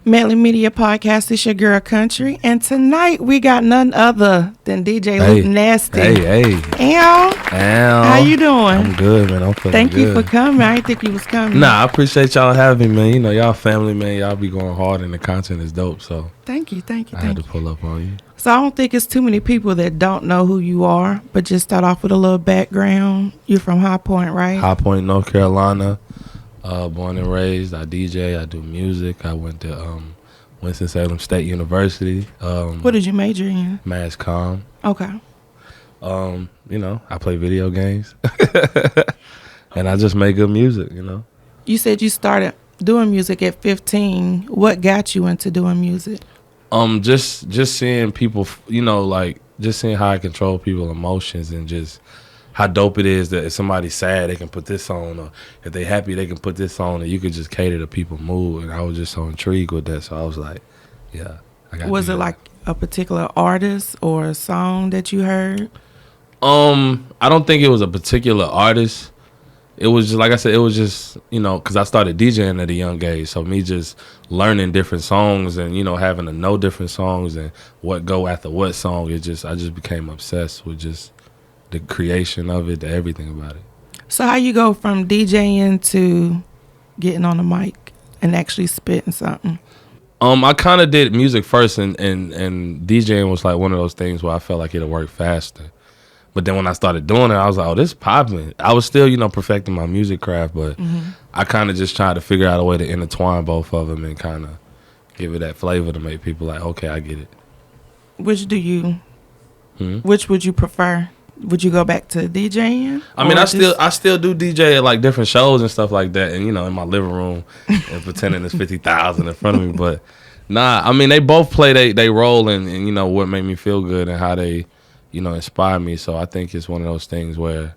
Medley Media Podcast. It's your girl Country, and tonight we got none other than DJ Luke Nasty. Hey. Al, how you doing? I'm good, man. I'm feeling Thank good. you for coming. I didn't think you was coming. Nah, I appreciate y'all having me, man. You know, y'all family, man. Y'all be going hard, and the content is dope. So Thank you. I had to pull up on you. So I don't think it's too many people that don't know who you are, but just start off with a little background. You're from High Point, right? High Point, North Carolina. Born and raised. I DJ. I do music. I went to Winston-Salem State University. What did you major in? Mass comm. Okay. You know, I play video games, and I just make good music. You know. You said you started doing music at 15. What got you into doing music? Just seeing people. You know, like just seeing how I control people's emotions and just how dope it is that if somebody's sad, they can put this on, or if they happy, they can put this on, and you can just cater to people's mood. And I was just so intrigued with that, so I was like, yeah, I got. Was it like a particular artist or a song that you heard? I don't think it was a particular artist. It was just, like I said, it was just, you know, because I started DJing at a young age, so me just learning different songs and, you know, having to know different songs and what go after what song, I just became obsessed with just the creation of it, everything about it. So how you go from DJing to getting on the mic and actually spitting something? I kind of did music first, and DJing was like one of those things where I felt like it'll work faster. But then when I started doing it, I was like, oh, this is popping. I was still, you know, perfecting my music craft, but I kind of just tried to figure out a way to intertwine both of them and kind of give it that flavor to make people like, okay, I get it. Which would you prefer? Would you go back to DJing? I mean, I still do DJ at like different shows and stuff like that, and you know, in my living room and pretending there's 50,000 in front of me. But nah, I mean, they both play they role in you know what made me feel good and how they, you know, inspire me. So I think it's one of those things where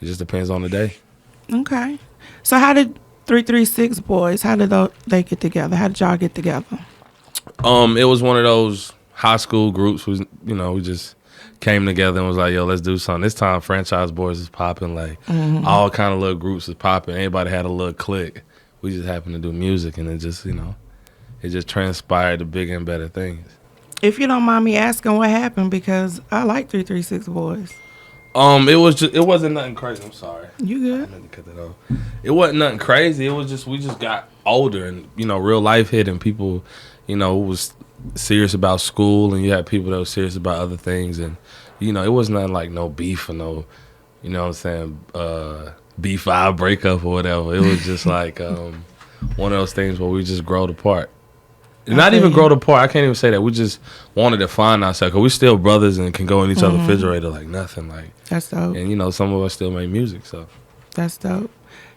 it just depends on the day. Okay. So how did 336 Boys? How did they get together? How did y'all get together? It was one of those high school groups. You know, we just came together and was like, yo, let's do something. This time Franchise Boys is popping, like all kind of little groups is popping. Everybody had a little clique. We just happened to do music, and it just, you know, it just transpired to bigger and better things. If you don't mind me asking what happened, because I like 336 Boys. It wasn't nothing crazy. I'm sorry. You good? I meant to cut that off. It wasn't nothing crazy. It was just, we just got older, and, you know, real life hit, and people, you know, was serious about school, and you had people that were serious about other things, and you know, it was nothing like no beef or no, you know what I'm saying, B5 breakup or whatever. It was just like one of those things where we just growed apart. Not even growed apart. I can't even say that. We just wanted to find ourselves, because we're still brothers and can go in each other's refrigerator like nothing. Like, that's dope. And you know, some of us still make music, so that's dope.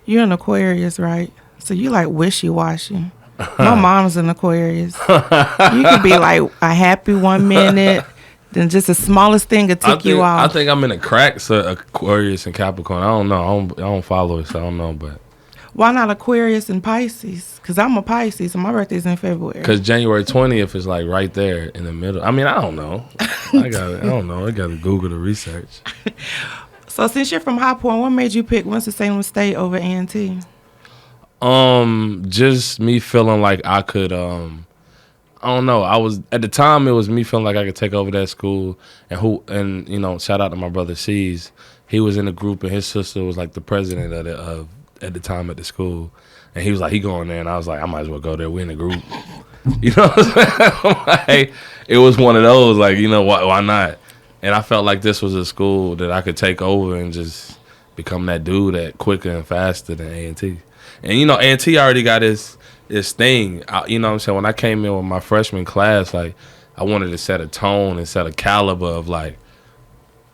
You're an Aquarius, right? So you like wishy-washy. My mom's an Aquarius. You could be like a happy 1 minute, then just the smallest thing could tick you off. I think I'm in a crack, so Aquarius and Capricorn. I don't know. I don't follow it, so I don't know. But why not Aquarius and Pisces? Because I'm a Pisces, and my birthday's in February. Because January 20th is like right there in the middle. I mean, I don't know. I don't know. I got to Google the research. So since you're from High Point, what made you pick Winston-Salem State over A&T? Just me feeling like I could, I don't know. I was, at the time, it was me feeling like I could take over that school, and you know, shout out to my brother C's. He was in the group, and his sister was like the president of at the time at the school, and he was like, he going there, and I was like, I might as well go there. We're in the group, you know what I'm saying? Like, it was one of those, like, you know, why not? And I felt like this was a school that I could take over and just become that dude that quicker and faster than A&T. And, you know, A&T already got his thing. You know what I'm saying? When I came in with my freshman class, like, I wanted to set a tone and set a caliber of, like,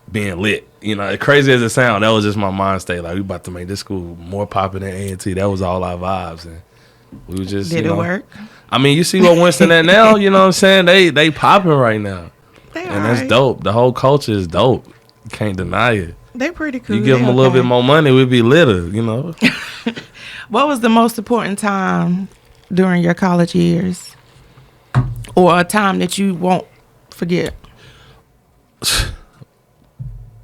being lit. You know, as crazy as it sounds, that was just my mind state. Like, we about to make this school more popular than A&T. That was all our vibes. And we were just, Did it work? I mean, you see what Winston at now? You know what I'm saying? They popping right now. And that's dope. The whole culture is dope. You can't deny it. They pretty cool. You give them a little bit more money, we'd be litter, you know? What was the most important time during your college years? Or a time that you won't forget?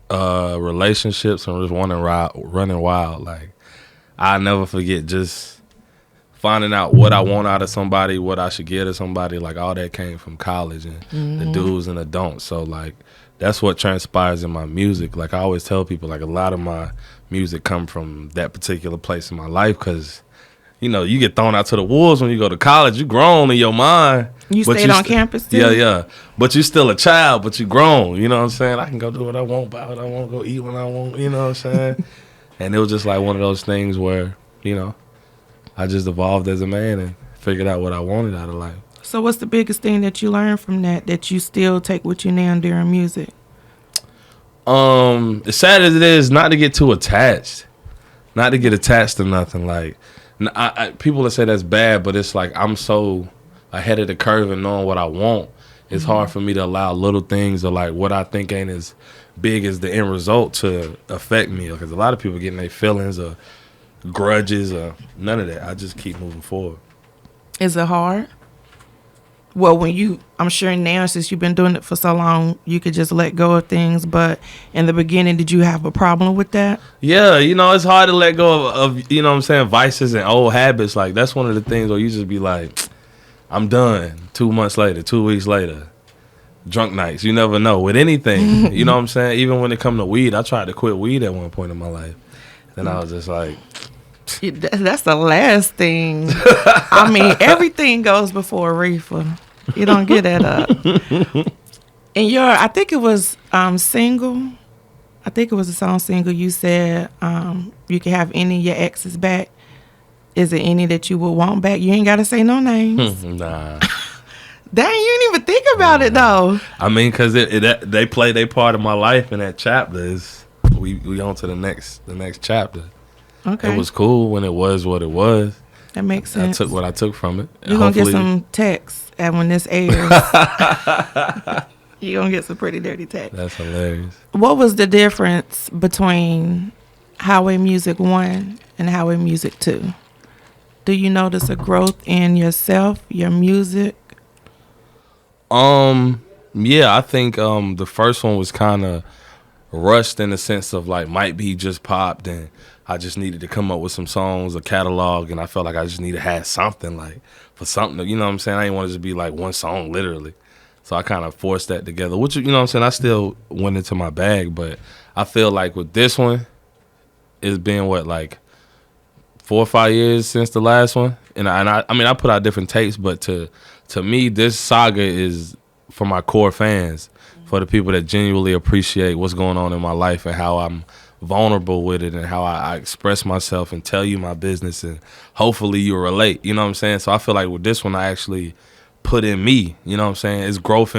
Relationships and just running wild. Like, I'll never forget just finding out what I want out of somebody, what I should give to somebody, like all that came from college and the do's and the don'ts. So like that's what transpires in my music. Like I always tell people, like a lot of my music come from that particular place in my life, because you know, you get thrown out to the wolves when you go to college. You grown in your mind. You stayed on campus too? Yeah. But you still a child, but you grown. You know what I'm saying? I can go do what I want, buy what I want, go eat when I want. You know what I'm saying? And it was just like one of those things where, you know, I just evolved as a man and figured out what I wanted out of life. So what's the biggest thing that you learned from that you still take with you now during music? As sad as it is, not to get too attached. Not to get attached to nothing. Like, people that say that's bad, but it's like I'm so ahead of the curve and knowing what I want. It's hard for me to allow little things or like what I think ain't as big as the end result to affect me, because a lot of people getting their feelings or grudges or none of that. I just keep moving forward. Is it hard? Well, I'm sure now since you've been doing it for so long, you could just let go of things. But in the beginning, did you have a problem with that? Yeah, you know, it's hard to let go of you know what I'm saying, vices and old habits. Like, that's one of the things where you just be like, I'm done. 2 months later, 2 weeks later, drunk nights. You never know with anything. You know what I'm saying? Even when it come to weed, I tried to quit weed at one point in my life. Then I was just like, that's the last thing. I mean, everything goes before a reefer. You don't get that up. And I think it was single. I think it was a song Single. You said you can have any of your exes back. Is it any that you would want back? You ain't got to say no names. Nah. Dang, you didn't even think about it though. I mean, because they play their part of my life in that chapter. We on to the next chapter. Okay. It was cool when it was what it was. That makes sense. I took what I took from it. You're going to get some texts when this airs. You're going to get some pretty dirty texts. That's hilarious. What was the difference between Highway Music 1 and Highway Music 2? Do you notice a growth in yourself, your music? Yeah, I think the first one was kind of rushed in the sense of like might be just popped, and I just needed to come up with some songs, a catalog, and I felt like I just needed to have something, like for something, you know what I'm saying? I didn't want it to be like one song literally. So I kind of forced that together, which, you know what I'm saying, I still went into my bag, but I feel like with this one, it's been like 4 or 5 years since the last one. And I mean, I put out different tapes, but to me, this saga is for my core fans, for the people that genuinely appreciate what's going on in my life and how I'm vulnerable with it and how I express myself and tell you my business, and hopefully you relate, you know what I'm saying? So I feel like with this one, I actually put in me, you know what I'm saying? It's growth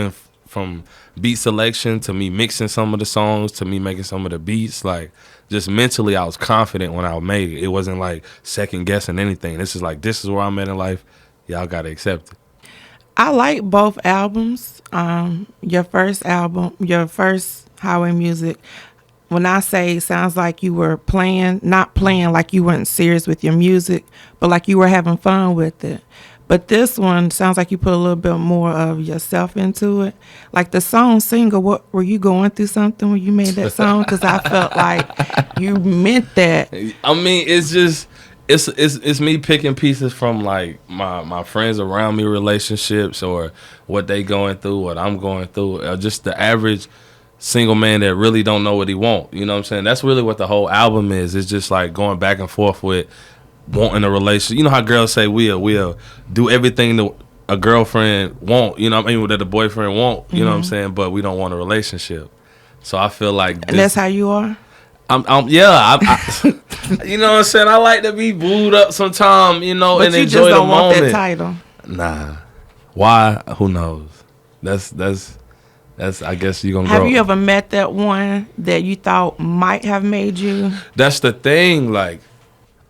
from beat selection to me mixing some of the songs to me making some of the beats. Like, just mentally, I was confident when I made it. It wasn't like second guessing anything. This is where I'm at in life. Y'all gotta accept it. I like both albums. Your first album, your first Highway Music, when I say it sounds like you were not playing like you weren't serious with your music, but like you were having fun with it. But this one sounds like you put a little bit more of yourself into it. Like the song Single, what were you going through something when you made that song? Because I felt like you meant that. I mean, it's just it's me picking pieces from like my friends around me, relationships, or what they going through, what I'm going through, or just the average single man that really don't know what he want. You know what I'm saying? That's really what the whole album is. It's just like going back and forth with wanting a relationship. You know how girls say we'll do everything that a girlfriend want, you know what I mean, that a boyfriend want, you know what I'm saying, but we don't want a relationship. So I feel like and that's how you are? I you know what I'm saying, I like to be booed up sometime, you know, but and you enjoy just don't the want moment. that title. Nah. Why? Who knows? That's I guess you're gonna Have grow. you ever met that one that you thought might have made you? That's the thing. Like,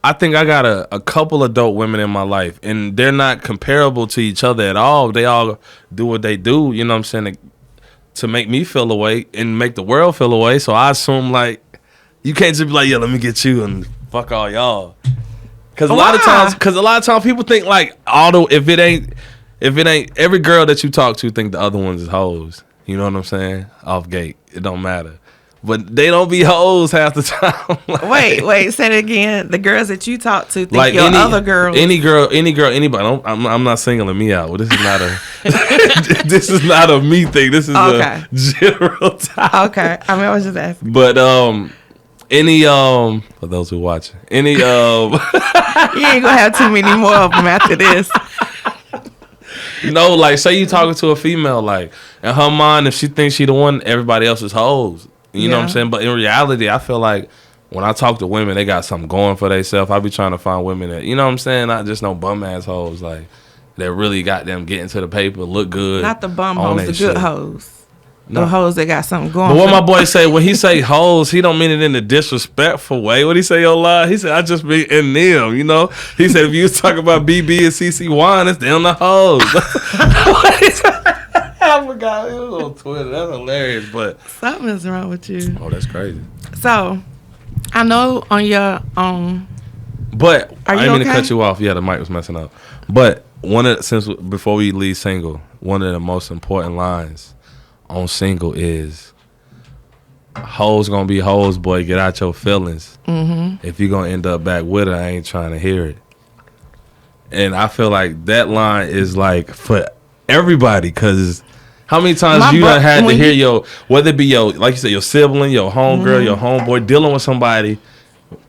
I think I got a couple of dope women in my life, and they're not comparable to each other at all. They all do what they do, you know what I'm saying, to make me feel away and make the world feel away. So I assume, like, you can't just be like, yeah, let me get you and fuck all y'all. Because a lot of times people think like, if it ain't every girl that you talk to think the other ones is hoes. You know what I'm saying? Off gate, it don't matter. But they don't be hoes half the time. Like, wait, say it again. The girls that you talk to think like your other girls. Any girl, anybody. I'm not singling me out. This is not a this is not a me thing. This is a general topic. Okay. I mean, I was just asking. But any for those who watching, any you ain't gonna have too many more of them after this. No, like say you talking to a female, like in her mind, if she thinks she the one, everybody else is hoes. You know what I'm saying? But in reality, I feel like when I talk to women, they got something going for themselves. I be trying to find women that, you know what I'm saying, not just no bum ass hoes, like that really got them getting to the paper, look good. Not the bum hoes, the shit. good hoes. No. The hoes that got something going. But what my boy say, when he say hoes, he don't mean it in a disrespectful way. What he say, yo, lie? He said, I just be in them, you know? He said, if you was talking about BB and CC Wine, it's them the hoes. I forgot. It was on Twitter. That's hilarious, but something is wrong with you. Oh, that's crazy. So, I know on your but I didn't mean to cut you off. Yeah, the mic was messing up. But before we leave single, one of the most important lines on single is hoes gonna be hoes, boy, get out your feelings. Mm-hmm. If you gonna end up back with her, I ain't trying to hear it. And I feel like that line is like for everybody, because how many times you done had to hear whether it be like you said, your sibling, your homegirl, your homeboy dealing with somebody.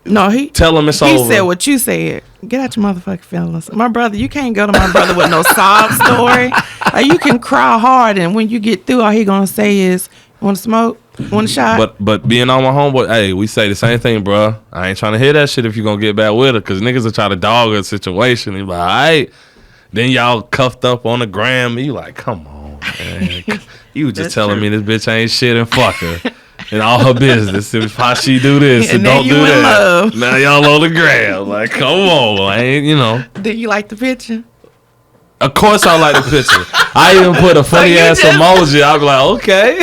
No, tell him it's over. He said what you said. Get out your motherfucking feelings. My brother, you can't go to my brother with no sob story. Like, you can cry hard, and when you get through, all he gonna say is, "Want to smoke? Want a shot?" But being on my homeboy, hey, we say the same thing, bro. I ain't trying to hear that shit if you gonna get back with her, because niggas will try to dog a situation. He be like, all right. Then y'all cuffed up on the gram. And you like, come on, man. You was just telling me this bitch ain't shit and fuck her. And all her business. If how she do this and don't do that. Love. Now y'all on the gram. Like, come on. I ain't, you know. Do you like the picture? Of course I like the picture. I even put a funny ass emoji. I'll be like, okay.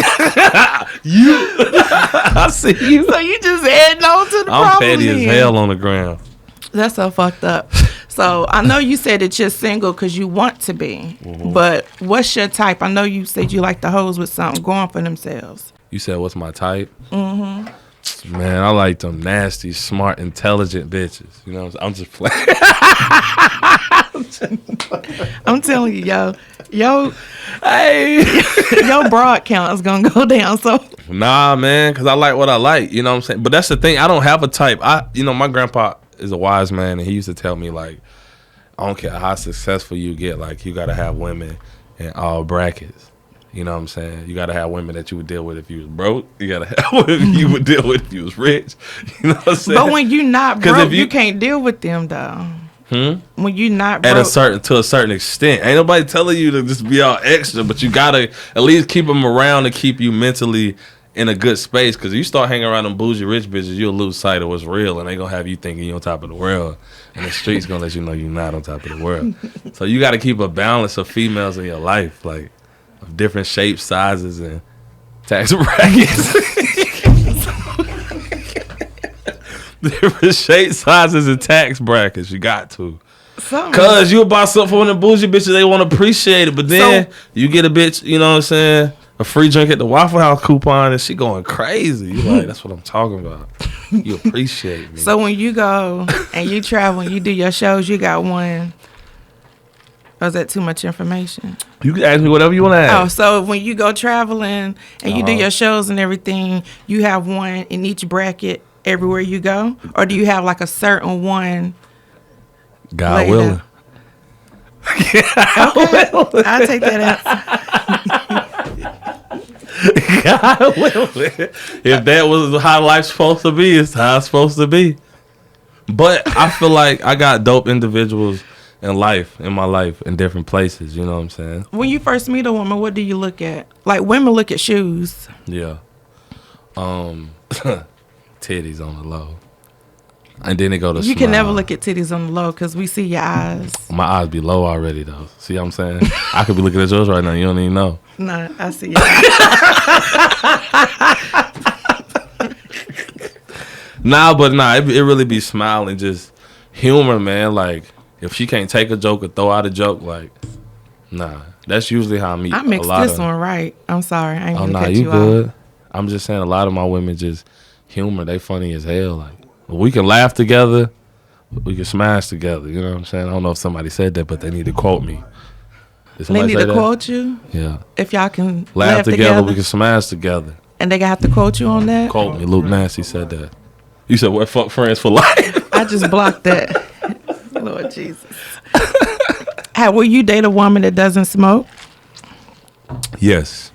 I see you. So you just adding on to the problem. I'm petty as hell on the ground. That's so fucked up. So I know you said that you're single because you want to be. Mm-hmm. But what's your type? I know you said you like the hoes with something going for themselves. You said what's my type? Mm-hmm. Man, I like them nasty, smart, intelligent bitches. You know what I'm just playing. I'm telling you, your broad count is gonna go down. So nah, man, because I like what I like. You know what I'm saying? But that's the thing. I don't have a type. My grandpa is a wise man, and he used to tell me, like, I don't care how successful you get, like, you gotta have women in all brackets. You know what I'm saying? You got to have women that you would deal with if you was broke. You got to have women you would deal with if you was rich. You know what I'm saying? But when you're not broke, you can't deal with them, though. When you're not broke. To a certain extent. Ain't nobody telling you to just be all extra, but you got to at least keep them around to keep you mentally in a good space. Because if you start hanging around them bougie rich bitches, you'll lose sight of what's real, and they going to have you thinking you're on top of the world. And the street's going to let you know you're not on top of the world. So you got to keep a balance of females in your life, like, of different shapes, sizes, and tax brackets. Different shapes, sizes, and tax brackets. You got to. Because you buy something for one of the bougie bitches, they want to appreciate it. But then you get a bitch, you know what I'm saying, a free drink at the Waffle House coupon, and she going crazy. You like, that's what I'm talking about. You appreciate me. So when you go and you travel and you do your shows, you got one. Or is that too much information? You can ask me whatever you want to ask. Oh, so when you go traveling and you do your shows and everything, you have one in each bracket everywhere you go? Or do you have like a certain one? God willing. Okay. I'll take that out. God willing. If that was how life's supposed to be, it's how it's supposed to be. But I feel like I got dope individuals in my life in different places, you know what I'm saying? When you first meet a woman, what do you look at? Like, women look at shoes. Yeah. Titties on the low. And then they go to You can never look at titties on the low because we see your eyes. My eyes be low already, though. See what I'm saying? I could be looking at yours right now. You don't even know. No, I see your eyes. It really be smiling, just humor, man. Like, if she can't take a joke or throw out a joke, like, nah. That's usually how I meet. I mixed this one right. I'm sorry. I ain't gonna cut you good. I'm just saying a lot of my women just humor. They funny as hell. Like, we can laugh together. We can smash together. You know what I'm saying? I don't know if somebody said that, but they need to quote me. They need to quote you? Yeah. If y'all can laugh together, we can smash together. And they have to quote you on that? Quote me. Luke Nasty said that. You said, what? Fuck friends for life? I just blocked that. Lord Jesus. Will you date a woman that doesn't smoke? Yes.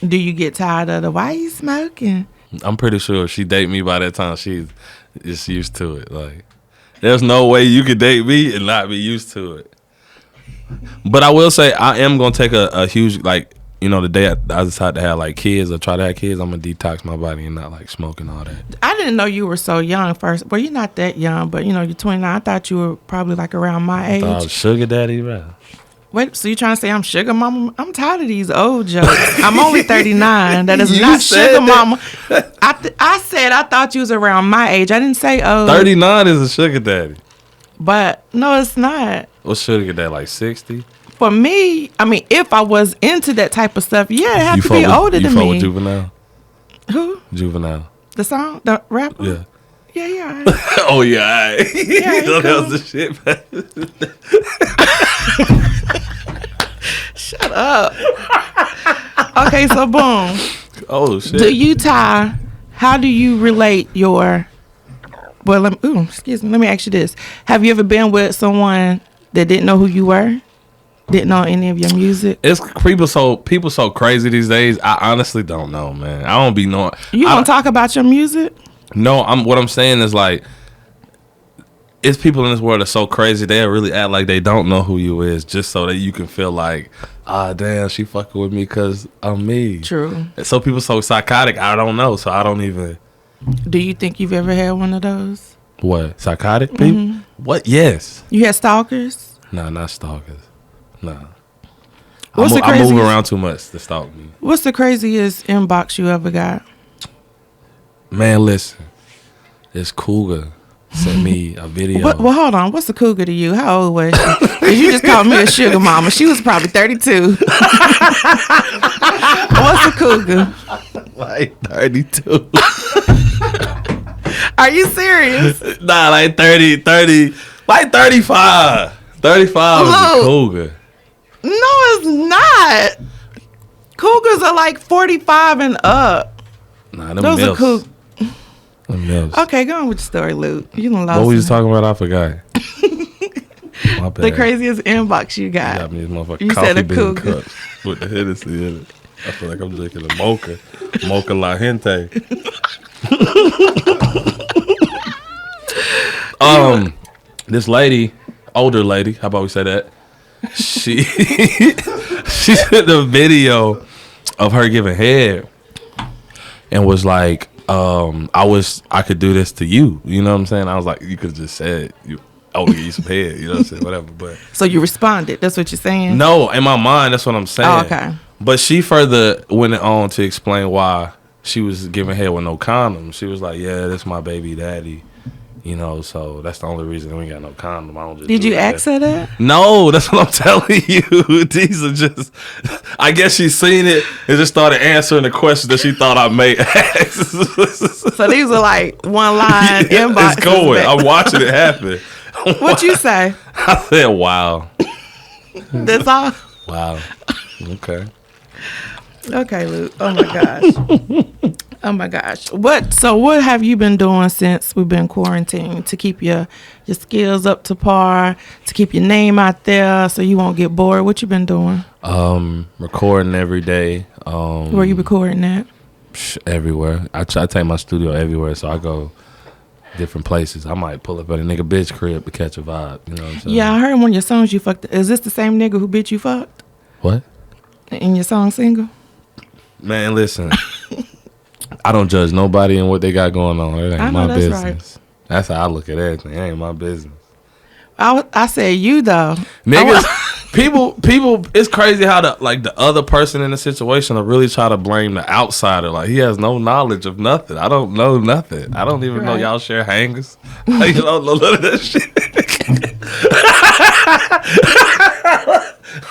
Do you get tired of why you smoking? I'm pretty sure if she date me by that time, she's just used to it. Like, there's no way you could date me and not be used to it. But I will say I am going to take a huge, like, you know, the day I decide to have, like, kids or try to have kids, I'm going to detox my body and not, like, smoke and all that. I didn't know you were so young first. Well, you're not that young, but, you know, you're 29. I thought you were probably, like, around my age. I was sugar daddy, right? Wait, so you trying to say I'm sugar mama? I'm tired of these old jokes. I'm only 39. That is not sugar mama. I said I thought you was around my age. I didn't say old. 39 is a sugar daddy. But, no, it's not. What's sugar daddy, like 60? For me, I mean, if I was into that type of stuff, yeah, it had to be older than me. You fuck with Juvenile? Who? Juvenile. The song? The rapper? Yeah. Yeah. Oh, yeah. Right. Yeah, you know that was the shit, man. Shut up. Okay, so boom. Oh, shit. Do you how do you relate your, well, excuse me, let me ask you this. Have you ever been with someone that didn't know who you were? Didn't know any of your music? It's people so crazy these days. I honestly don't know, man. I don't be knowing. You want to talk about your music? No, what I'm saying is, like, it's people in this world that are so crazy they really act like they don't know who you is just so that you can feel like, damn, she fucking with me because I'm me. True. So people so psychotic, I don't know, so I don't even. Do you think you've ever had one of those? What, psychotic people? Mm-hmm. What? Yes. You had stalkers? No, not stalkers. No. I move around too much to stalk me. What's the craziest inbox you ever got? Man, listen. This cougar sent me a video. Well, hold on. What's a cougar to you? How old was she? Because you just called me a sugar mama. She was probably 32. What's a cougar? Like 32. Are you serious? Nah, like 30, like 35. 35 is a cougar. No, it's not. Cougars are like 45 and up. Nah, those are cougars. Okay, go on with your story, Luke. You done lost. What were you talking about? I forgot. My bad. The craziest inbox you got. You got me this motherfucking you coffee said a bean cougar cups with the Hennessy in it. I feel like I'm drinking a mocha la gente. This lady, older lady, how about we say that? She sent a video of her giving head and was like, I could do this to you. You know what I'm saying? I was like, you could have just said, I would give you some head. You know what I'm saying? Whatever. But so you responded. That's what you're saying? No, in my mind, that's what I'm saying. Oh, okay. But she further went on to explain why she was giving head with no condom. She was like, yeah, this my baby daddy. You know, so that's the only reason we ain't got no condom. I don't just. Did you ask her that? No, that's what I'm telling you. These are just. I guess she seen it and just started answering the questions that she thought I may ask. So these are like one line inboxes. It's going. I'm watching it happen. What'd you say? I said, "Wow." That's all. Wow. Okay. Okay, Luke. Oh my gosh. Oh my gosh. What have you been doing since we've been quarantined to keep your skills up to par, to keep your name out there so you won't get bored? What you been doing? Recording every day. Where you recording at? Everywhere. I take my studio everywhere, so I go different places. I might pull up at a nigga bitch crib to catch a vibe. You know what I'm saying? Yeah, I heard one of your songs you fucked. Is this the same nigga who bitch you fucked? What? In your song Single? Man, listen. I don't judge nobody and what they got going on. It ain't my business. Right. That's how I look at everything. It ain't my business. I said you though. Niggas, people. It's crazy how the other person in the situation will really try to blame the outsider. Like he has no knowledge of nothing. I don't know nothing. I don't even know y'all share hangers. Like, you don't know none of that shit.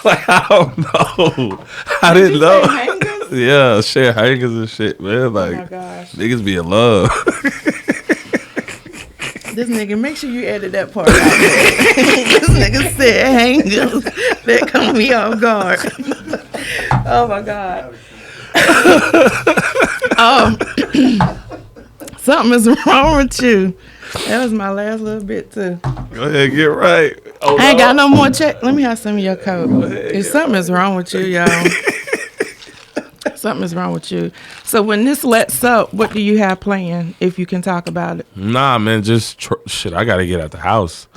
Like I don't know. I didn't know. Yeah, share hangers and shit, man. Like, oh my gosh. niggas be in love. This nigga, make sure you edit that part out. This nigga said hangers. That caught me off guard. Oh my God. Something is wrong with you. That was my last little bit too. Go ahead, get right. Oh, I ain't got no more check. Let me have some of your coat. If something is wrong with you, y'all. Something is wrong with you. So when this lets up, what do you have planned, if you can talk about it? Nah, man, just shit. I gotta get out the house.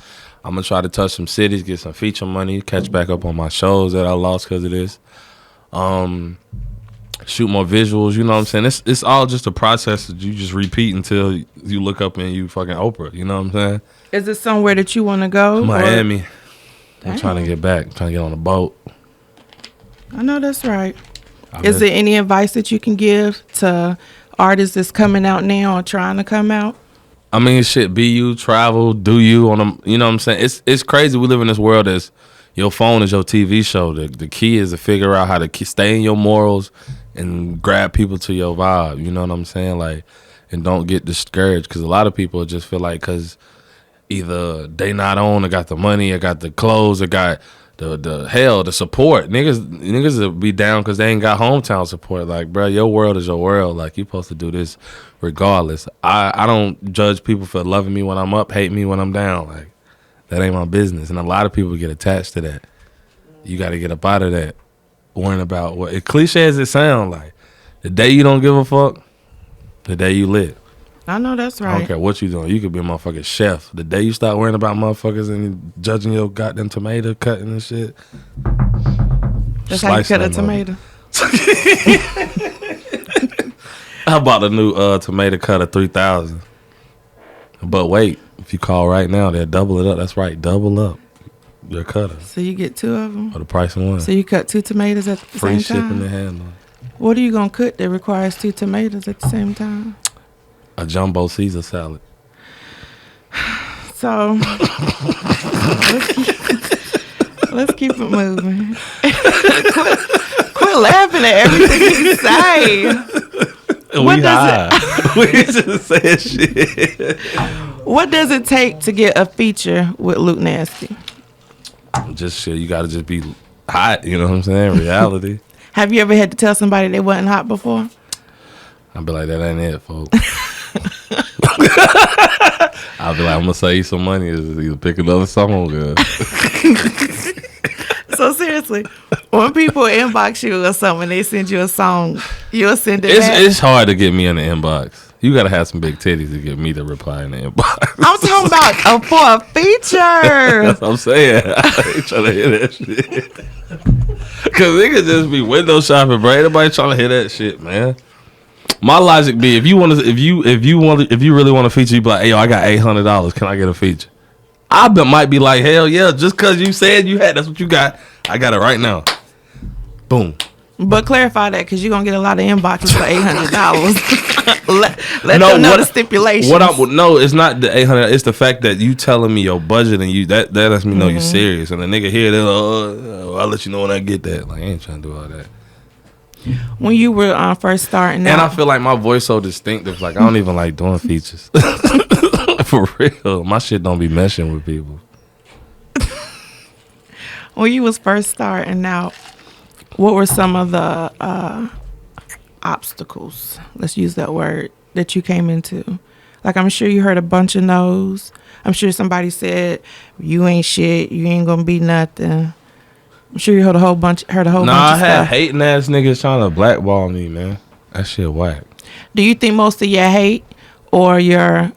I'm gonna try to touch some cities, get some feature money, catch back up on my shows that I lost because of this. Shoot more visuals. You know what I'm saying? It's all just a process that you just repeat until you look up and you fucking Oprah. You know what I'm saying? Is it somewhere that you want to go? Miami. I'm trying to get back. I'm trying to get on a boat. I know that's right. Is there any advice that you can give to artists that's coming out now or trying to come out? I mean, shit, be you, travel, do you on them. You know what I'm saying? It's crazy. We live in this world that's your phone is your TV show. The key is to figure out how to stay in your morals and grab people to your vibe. You know what I'm saying? Like, and don't get discouraged, because a lot of people just feel like because either they not on or got the money or got the clothes or got the support. Niggas will be down because they ain't got hometown support. Like, bro, your world is your world. Like, you supposed to do this regardless. I don't judge people for loving me when I'm up, hate me when I'm down. Like, that ain't my business. And a lot of people get attached to that. You got to get up out of that, worrying about what, as cliche as it sound, like, the day you don't give a fuck, the day you lit. I know that's right. I don't care what you doing. You could be a motherfucking chef. The day you start worrying about motherfuckers and judging your goddamn tomato cutting and shit. That's how you cut a tomato. I bought a new tomato cutter 3,000. But wait, if you call right now, they'll double it up. That's right, double up your cutter. So you get two of them? For the price of one. So you cut two tomatoes at the Free same time? shipping and handling. What are you going to cook that requires two tomatoes at the same time? A jumbo Caesar salad. So let's keep it moving. Quit laughing at everything you say. We just said shit. What does it take to get a feature with Luke Nasty? Just shit. You got to just be hot. You know what I'm saying? Reality. Have you ever had to tell somebody they wasn't hot before? I'd be like, that ain't it, folks. I'll be like, I'm gonna save you some money. Is either pick another song. So seriously, when people inbox you or something, they send you a song, you'll send it back? It's hard to get me in the inbox. You gotta have some big titties to get me to reply in the inbox. I'm talking about for a feature. That's what I'm saying. I ain't trying to hear that shit. Cause niggas just be window shopping, bro. Everybody trying to hear that shit, man. My logic be, if you really want to feature, you be like, hey, yo, I got $800. Can I get a feature? Might be like, hell yeah, just cause you said you had, that's what you got. I got it right now. Boom. But clarify that, because you're gonna get a lot of inboxes for $800. let them know the stipulations. No, it's not the $800. It's the fact that you telling me your budget and you that lets me know you're serious. And the nigga here, I'll let you know when I get that. Like, I ain't trying to do all that. When you were first starting and out, I feel like my voice so distinctive. Like, I don't even like doing features. For real, my shit don't be meshing with people. When you was first starting out, what were some of the obstacles, let's use that word, that you came into? Like, I'm sure you heard a bunch of no's. I'm sure somebody said, you ain't shit, you ain't gonna be nothing. I'm sure you heard a whole bunch of stuff. I had hating ass niggas trying to blackball me, man. That shit whack. Do you think most of your hate or your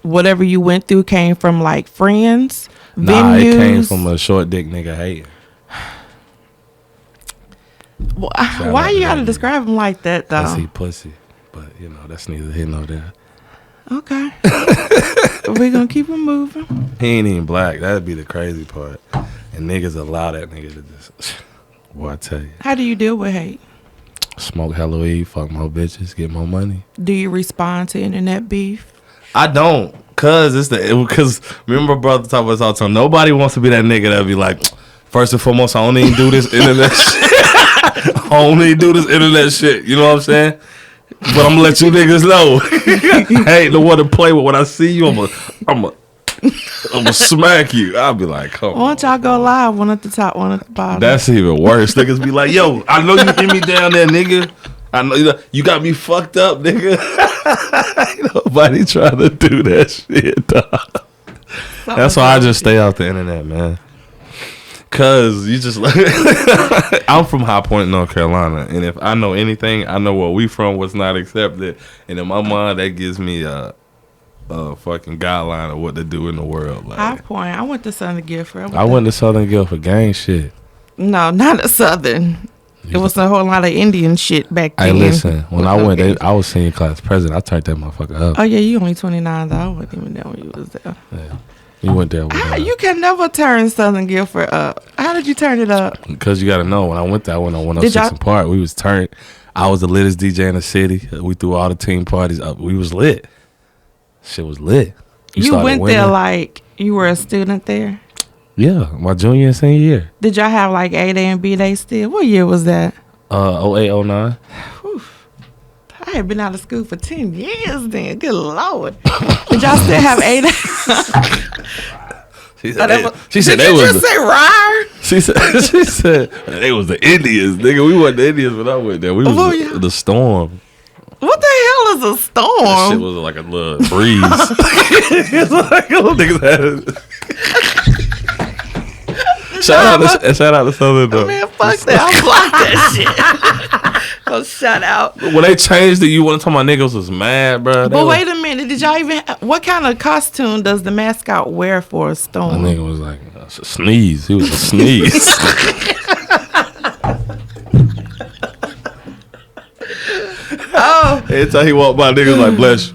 whatever you went through came from like friends, venues? It came from a short dick nigga hating. Why you gotta describe him like that though? Pussy, pussy. But you know, that's neither here nor there. Okay. We're gonna keep it moving. He ain't even black. That'd be the crazy part. And niggas allow that nigga to just, boy, I tell you. How do you deal with hate? Smoke hella weed, fuck more bitches, get more money. Do you respond to internet beef? I don't, cause remember brother talk about all the time. Nobody wants to be that nigga that be like, first and foremost, I don't even do this internet shit. I don't need to do this internet shit. You know what I'm saying? But I'm gonna let you niggas know. I ain't the one to play with. When I see you, I'm gonna smack you. I'll be like, come on. Why don't y'all go live? One at the top, one at the bottom. That's even worse. Niggas be like, yo, I know you get me down there, nigga. I know you got me fucked up, nigga. Ain't nobody trying to do that shit, dog. That's why I just stay off the internet, man. Cause you just like I'm from High Point, North Carolina, and if I know anything, I know where we from, what's not accepted, and in my mind that gives me a fucking guideline of what to do in the world. Like, High Point. I went to Southern Guilford. I went to Southern Guilford gang shit. No, not a Southern. It was a whole lot of Indian shit back then. Hey, listen, when I went, I was senior class president. I turned that motherfucker up. Oh yeah, you only 29 though. I wasn't even there when you was there. Yeah. You went there with You can never turn Southern Guilford up. How did you turn it up? Because you got to know, when I went there, I went on 106 and Park. We was turned. I was the littest DJ in the city. We threw all the team parties up. We was lit. Shit was lit. You went there like you were a student there? Yeah, my junior and senior year. Did y'all have like A-Day and B-Day still? What year was that? 08, 09. I had been out of school for 10 years then. Good Lord. Did y'all still have A-Day? She said they was just say RIRE? She said they was the Indians, nigga. We wasn't the Indians when I went there. We was the Storm. What the hell is a storm? That shit was like a little breeze. It's like little niggas had it. Shout out to Southern though. Man, fuck that. I blocked that shit. Oh, shout out. When they changed it, you want to talk about niggas was mad, bro. But wait a minute. Did y'all even... What kind of costume does the mascot wear for a storm? My nigga was like a sneeze. He was a sneeze. Oh. Every time he walked by, niggas like, bless you.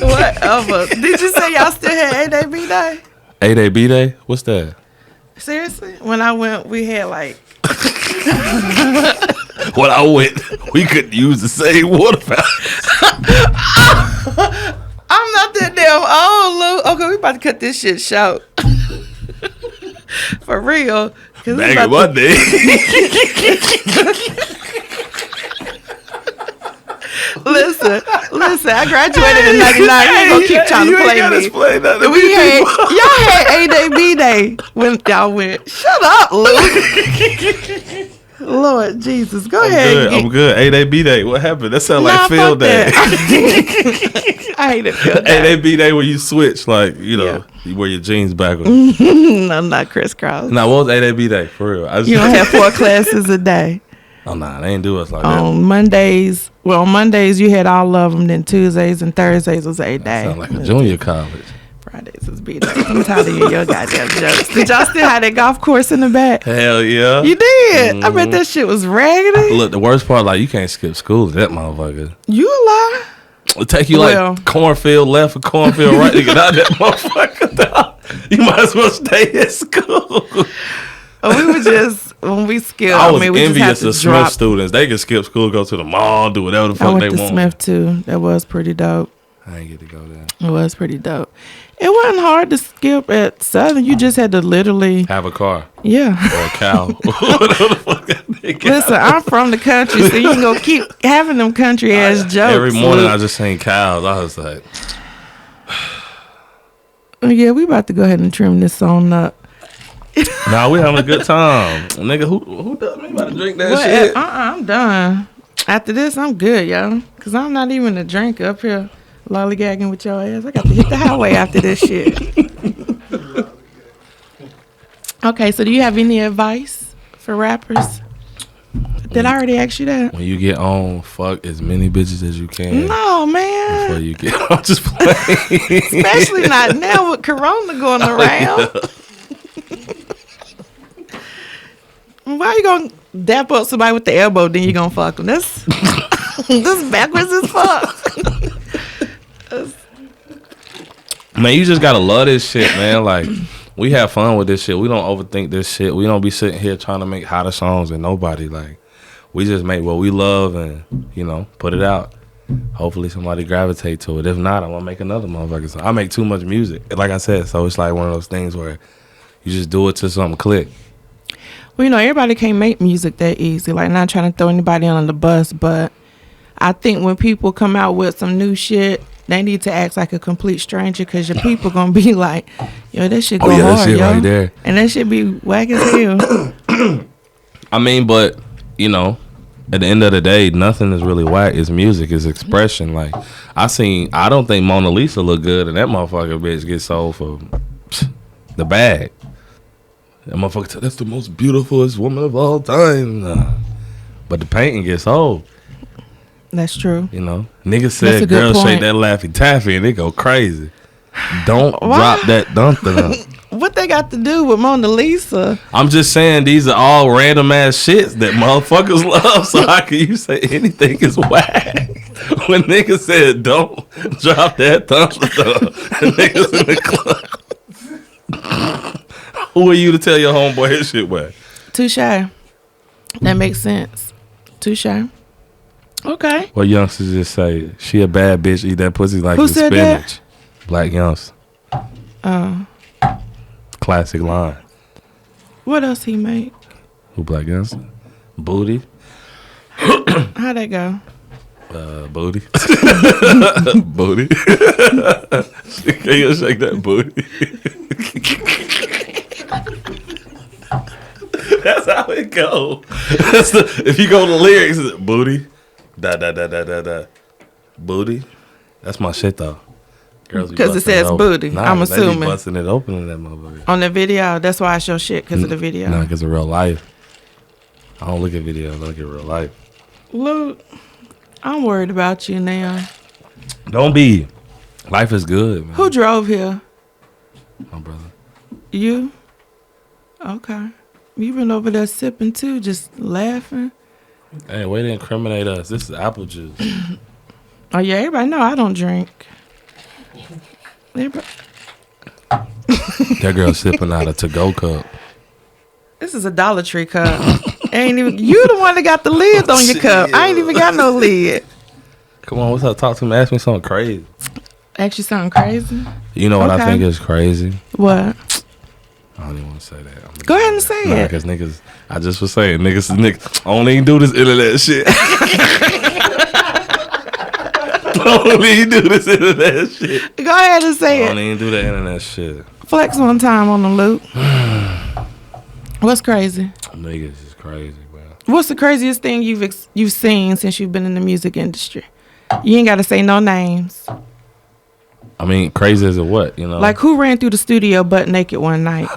Whatever. Did you say y'all still had A-Day, B-Day? A-Day, B-Day? What's that? Seriously? When I went, we had like... When I went, we couldn't use the same water fountain. I'm not that damn old, Lou. Okay, we about to cut this shit short. For real. Back in my day. Listen, I graduated in 99. You ain't gonna keep trying to play me. Explain that to y'all had A-Day, B-Day when y'all went. Shut up, Lou. Lord Jesus, go ahead. I'm good. A-Day, B-Day. What happened? That sound like field day. I hate it field day. A-Day, B-Day where you switch, like, you know, you wear your jeans backwards. No, not crisscross. Now, what was A-Day, B-Day? For real. You don't have 4 classes a day. Oh, nah, they ain't do us like that. On Mondays you had all of them. Then Tuesdays and Thursdays was A-Day. Sound like a junior college. Fridays was B-Day. I'm tired of your goddamn jokes. Did y'all still have that golf course in the back? Hell yeah. You did? I bet that shit was raggedy. Look, the worst part, like, you can't skip school to that motherfucker. You a lie. It'll take you like cornfield left or cornfield right to get out that motherfucker down. You might as well stay at school. We were just, when we skipped, I was we envious just of Smith students. They could skip school, go to the mall, do whatever the fuck they want. I went to Smith too. That was pretty dope. I ain't get to go there. It was pretty dope. It wasn't hard to skip at Southern. You just had to literally have a car. Yeah. Or a cow. Listen, I'm from the country, so you can go keep having them country ass jokes. Every morning I just seen cows. I was like, yeah, we about to go ahead and trim this song up. Nah, we having a good time. Nigga, who does me about to drink that shit? I'm done. After this, I'm good, yo. Because I'm not even a drink up here lollygagging with your ass. I got to hit the highway after this shit. Okay, so do you have any advice for rappers? Did I already ask you that? When you get on, fuck as many bitches as you can. No, man. Before you get on, just playing. Especially not now with Corona going around. Yeah. Why you gonna dap up somebody with the elbow, then you gonna fuck them? This backwards as fuck. Man, you just gotta love this shit, man. Like, we have fun with this shit. We don't overthink this shit. We don't be sitting here trying to make hotter songs and nobody. Like, we just make what we love and, you know, put it out. Hopefully somebody gravitate to it. If not, I'm gonna make another motherfucker song. I make too much music, like I said. So it's like one of those things where you just do it till something click. Well, everybody can't make music that easy. Like, not trying to throw anybody under the bus, but I think when people come out with some new shit, they need to act like a complete stranger, because your people gonna be like, yo, that shit go hard, that shit yo. right there. And that shit be whack as hell. I mean, but, at the end of the day, nothing is really whack. It's music. It's expression. Like, I don't think Mona Lisa look good, and that motherfucker bitch gets sold for the bag. That motherfucker said, that's the most beautifulest woman of all time. Nah. But the painting gets sold. That's true. Niggas said girls shake that Laffy Taffy and they go crazy. Don't drop that dun. What they got to do with Mona Lisa? I'm just saying these are all random ass shits that motherfuckers love. So how can you say anything is whack? When niggas said don't drop that dun, niggas in the club. Who are you to tell your homeboy his shit whack? Touche. That makes sense. Touche. Okay. What youngsters just say? She a bad bitch. Eat that pussy like Who it's said spinach. That? Black youngster. Classic line. What else he make? Who Black youngster? Booty. How'd that go? Booty. Booty. Can you shake that booty? That's how it go. If you go to the lyrics, it's booty. Da da da da da da. Booty. That's my shit though. Because it says booty. Nah, I'm assuming. They be busting it open in that motherfucker. On the video. That's why I show shit, because of the video. Nah, because of real life. I don't look at videos. I look at real life. Luke, I'm worried about you now. Don't be. Life is good, man. Who drove here? My brother. You? Okay. You been over there sipping too, just laughing. Hey, way to incriminate us. This is apple juice. Oh yeah, everybody know I don't drink. Everybody. That girl sipping out a to-go cup. This is a Dollar Tree cup. Ain't even you the one that got the lid on your cup. I ain't even got no lid. Come on, what's up? Talk to me. Ask me something crazy. Ask you something crazy? You know what I think is crazy? What? I don't even want to say that. Go ahead and say it. Because niggas, I just was saying, niggas I don't even do this internet shit. I don't even do this internet shit. Go ahead and say I it. don't even do that internet shit. Flex one time on the loop. What's crazy? Niggas is crazy, bro. What's the craziest thing you've seen since you've been in the music industry? You ain't got to say no names. I mean, crazy as a what, Like, who ran through the studio butt naked one night?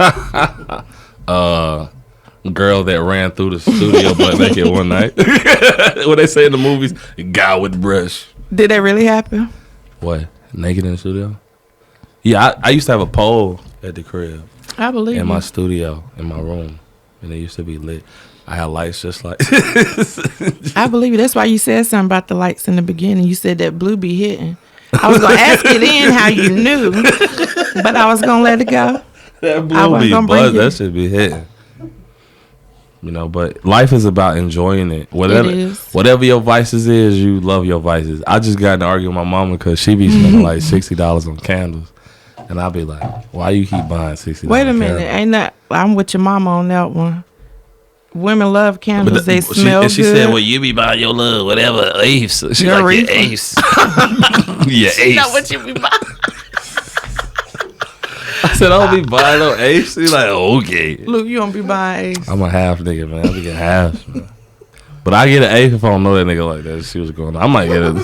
Girl that ran through the studio butt naked one night. What they say in the movies, guy with the brush. Did that really happen? What? Naked in the studio? Yeah, I used to have a pole at the crib. I believe in you. my studio, in my room. And it used to be lit. I had lights just like I believe you. That's why you said something about the lights in the beginning. You said that blue be hitting. I was going to ask you then how you knew, but I was going to let it go. That blue be buzz. That should be hitting. But life is about enjoying it. Whatever your vices is, you love your vices. I just got in an argument with my mama because she be spending like $60 on candles. And I'll be like, why you keep buying $60 Wait a minute. I'm with your mama on that one. Women love candles. They smell good. She said, well, you be buying your love, whatever, Ace. She Your like, reefer. yeah, Ace. Yeah, Ace. Not what you be buying. I said, I don't be buying no Ace. She's like, okay. Luke, you don't be buying Ace. I'm a half nigga, man. I be getting halves, man. But I get an Ace if I don't know that nigga like that. See what's going on. I might get it.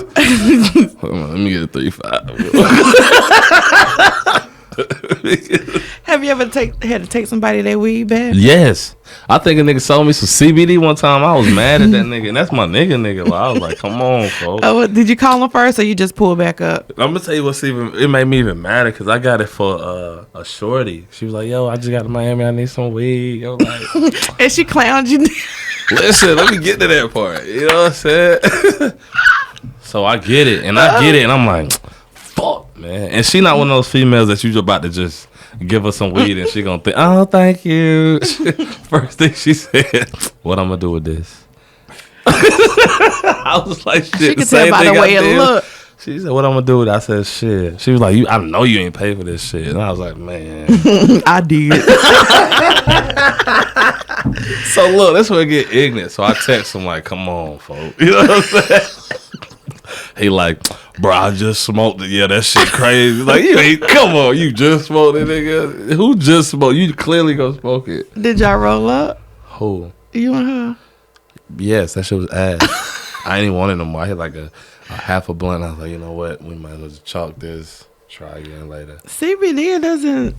Let me get a 3.5. Have you ever had to take somebody their weed back? Yes. I think a nigga sold me some CBD one time. I was mad at that nigga. And that's my nigga. Like, I was like, come on, folks. Oh, did you call him first or you just pull back up? I'm going to tell you what's it made me even madder because I got it for a shorty. She was like, yo, I just got to Miami. I need some weed. I was like, and she clowned you. listen, let me get to that part. You know what I'm saying? So I get it. And I'm like, fuck, man. And she not one of those females that you about to just give her some weed and she gonna think, oh, thank you. First thing she said, what I'm gonna do with this? I was like, shit. She could tell by the way it looked. She said, what I'm gonna do with it? I said, shit. She was like, I know you ain't paid for this shit. And I was like, man. I did. So look, that's where I get ignorant. So I text him like, "Come on, folks." You know what I'm saying? He like, "Bro, I just smoked it. Yeah, that shit crazy." Like, you ain't. Come on, you just smoked it, nigga. Who just smoked? You clearly gonna smoke it. Did y'all roll up? Who? You and her? Yes, that shit was ass. I ain't even want it no more. I hit like a half a blunt. I was like, you know what? We might as well just chalk this. Try again later. CBD doesn't.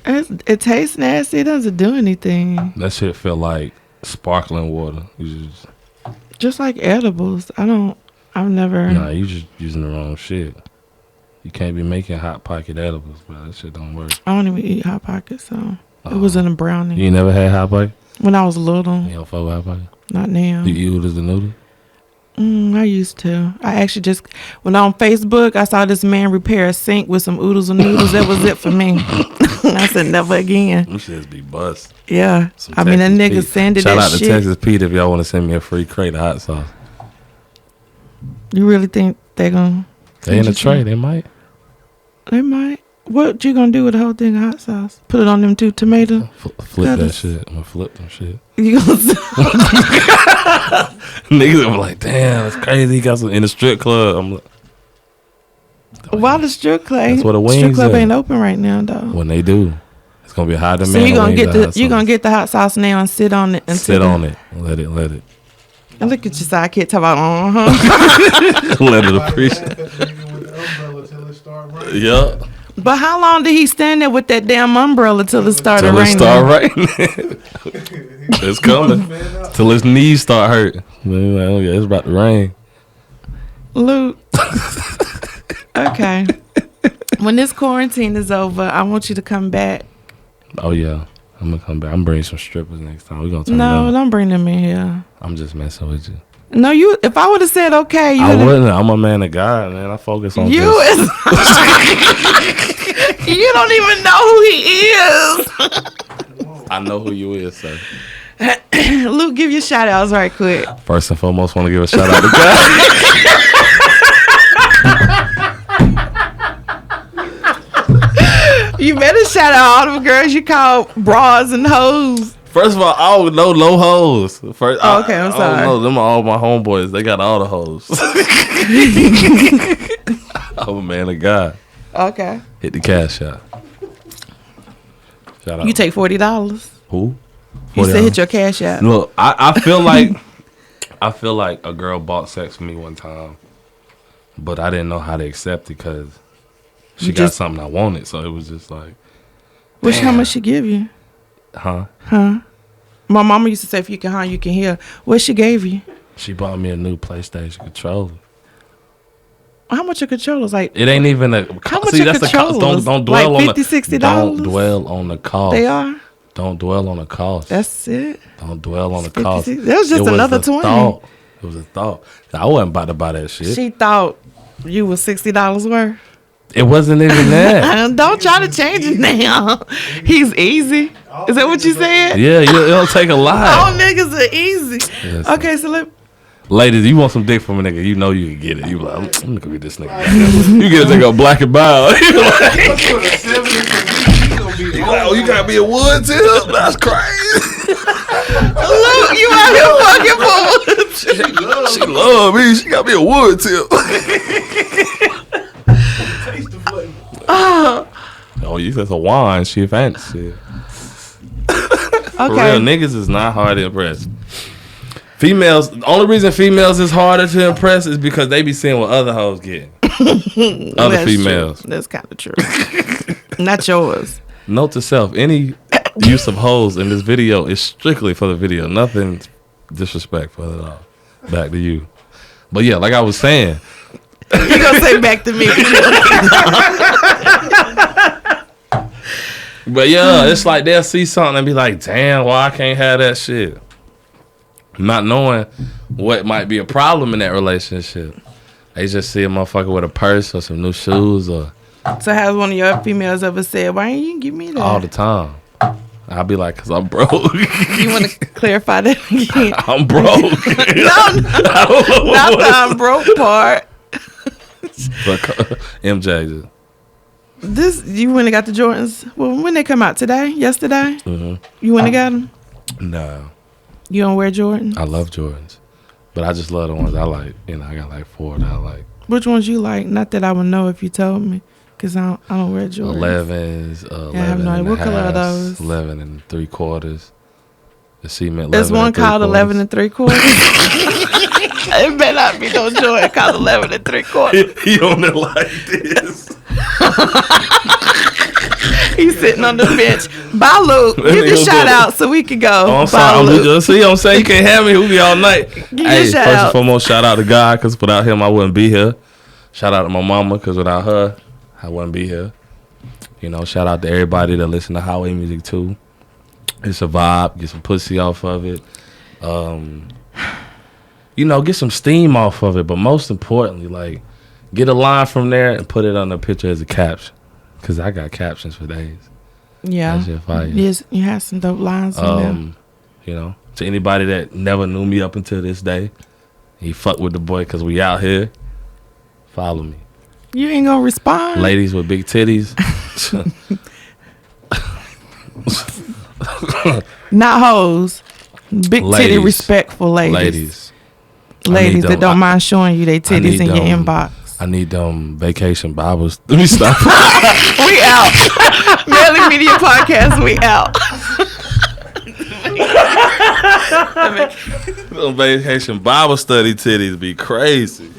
It tastes nasty. It doesn't do anything. That shit feel like sparkling water. You just like edibles. I've never. Nah, you just using the wrong shit. You can't be making Hot Pocket edibles, bro. That shit don't work. I don't even eat Hot Pockets, so it was in a brownie. You never had Hot Pocket? When I was little. You don't fuck with Hot Pocket? Not now. You eat it as a noodle? I used to. I actually just, when on Facebook, I saw this man repair a sink with some oodles and noodles. That was it for me. I said, never again. Them shits be bust. Yeah. I mean, that nigga sanded that shit. Shout out to Texas Pete if y'all want to send me a free crate of hot sauce. You really think they're going to? They in a tray. They might. They might. What you going to do with the whole thing of hot sauce? Put it on them 2 tomatoes? Flip that shit. I'm going to flip them shit. You gonna Niggas are like, damn, that's crazy. He got some in the strip club. I'm like, why the strip club? That's what the wings strip club at. ain't open right now though. When they do, it's gonna be a high demand. So you gonna get the hot sauce now and sit on it and sit on it. Let it. And look at your sidekick talk about Let it appreciate. Yeah. But how long did he stand there with that damn umbrella till it started raining? It's coming. Till his knees start hurting. Like, oh yeah, it's about to rain. Luke. Okay. When this quarantine is over, I want you to come back. Oh yeah. I'm gonna come back. I'm bringing some strippers next time. We gonna turn No, don't bring them in here. I'm just messing with you. No, if I would have said okay, I wouldn't. I'm a man of God, man. I focus on you. You don't even know who he is. I know who you is, sir. Luke, give your shout outs right quick. First and foremost, want to give a shout out to God. You better shout out all them girls you call bras and hoes. First of all, I don't know no hoes. I'm sorry. I don't know. Them are all my homeboys. They got all the hoes. I'm a man of God. Okay. Hit the cash shot. Shout out. You take $40. Who? $40. You said hit your cash out. Look, I feel like a girl bought sex for me one time, but I didn't know how to accept it because she got something I wanted. So it was just like, how much she give you? Huh? My mama used to say, if you can hunt, you can hear. What she gave you? She bought me a new PlayStation controller. How much a controller's like? It ain't even a. How much a controller? Don't dwell like on $50, $60. Don't dwell on the cost. They are. Don't dwell on the cost. That's it. Don't dwell on the cost. That was just another 20. Thought. It was a thought. I wasn't about to buy that shit. She thought you was $60 worth. It wasn't even that. Don't try to change it now. He's easy. Is that what you said? Yeah, it don't take a lot. All niggas are easy. Yes. Okay, so ladies, you want some dick from a nigga, you know you can get it. You like, I'm gonna get this nigga. You get a nigga black and mild. You like, oh, you gotta be a wood tip? That's crazy. Look, you out here fucking for wood tip. She love me. She got me a wood tip. Oh, you said a wine. She fancy. Okay. For real, niggas is not hard to impress. Females, the only reason females is harder to impress is because they be seeing what other hoes get. Other females. True. That's kind of true. Not yours. Note to self, any use of hoes in this video is strictly for the video. Nothing disrespectful at all. Back to you. But yeah, like I was saying. You gonna say back to me. But yeah, it's like they'll see something and be like, damn, why I can't have that shit? Not knowing what might be a problem in that relationship. They just see a motherfucker with a purse or some new shoes or. So has one of your females ever said, why ain't you give me that? All the time. I'll be like, because I'm broke. You want to clarify that again? I'm broke. No, not the I'm broke part. But MJ. You went and got the Jordans. Well, when they come out today? Yesterday? Mm-hmm. You went and got them? No. You don't wear Jordans? I love Jordans. But I just love the ones I like. You know, I got like 4 that I like. Which ones you like? Not that I would know if you told me. Because I don't wear Jordans. 11s. I have no idea. What color are those? 11 and 3/4. The cement 11. There's one called 11 and 3/4. It better not be no Jordan called 11 and 3/4. He on it like this. He's sitting on the bench. Bye, Luke. Give your shout out so we can go. Oh, I'm Bye, sorry. Luke. See, I'm saying you can't have me. We'll be all night. Give your Hey, shout first out. and foremost, shout out to God, because without him, I wouldn't be here. Shout out to my mama, because without her, I wouldn't be here. You know, shout out to everybody that listen to highway music, too. It's a vibe. Get some pussy off of it. You know, get some steam off of it. But most importantly, like, get a line from there and put it on the picture as a caption. Because I got captions for days. Yeah. That shit fire. Yes, you have some dope lines in there. You know, to anybody that never knew me up until this day, he fuck with the boy because we out here. Follow me. You ain't gonna respond? Ladies with big titties. Not hoes. Big titty, Ladies. respectful ladies. Ladies. Ladies them. that don't mind showing you their titties in your them. inbox. I need them vacation Bibles. Let me stop. We out. Medley Media Podcast, we out. Them vacation Bible study titties be crazy.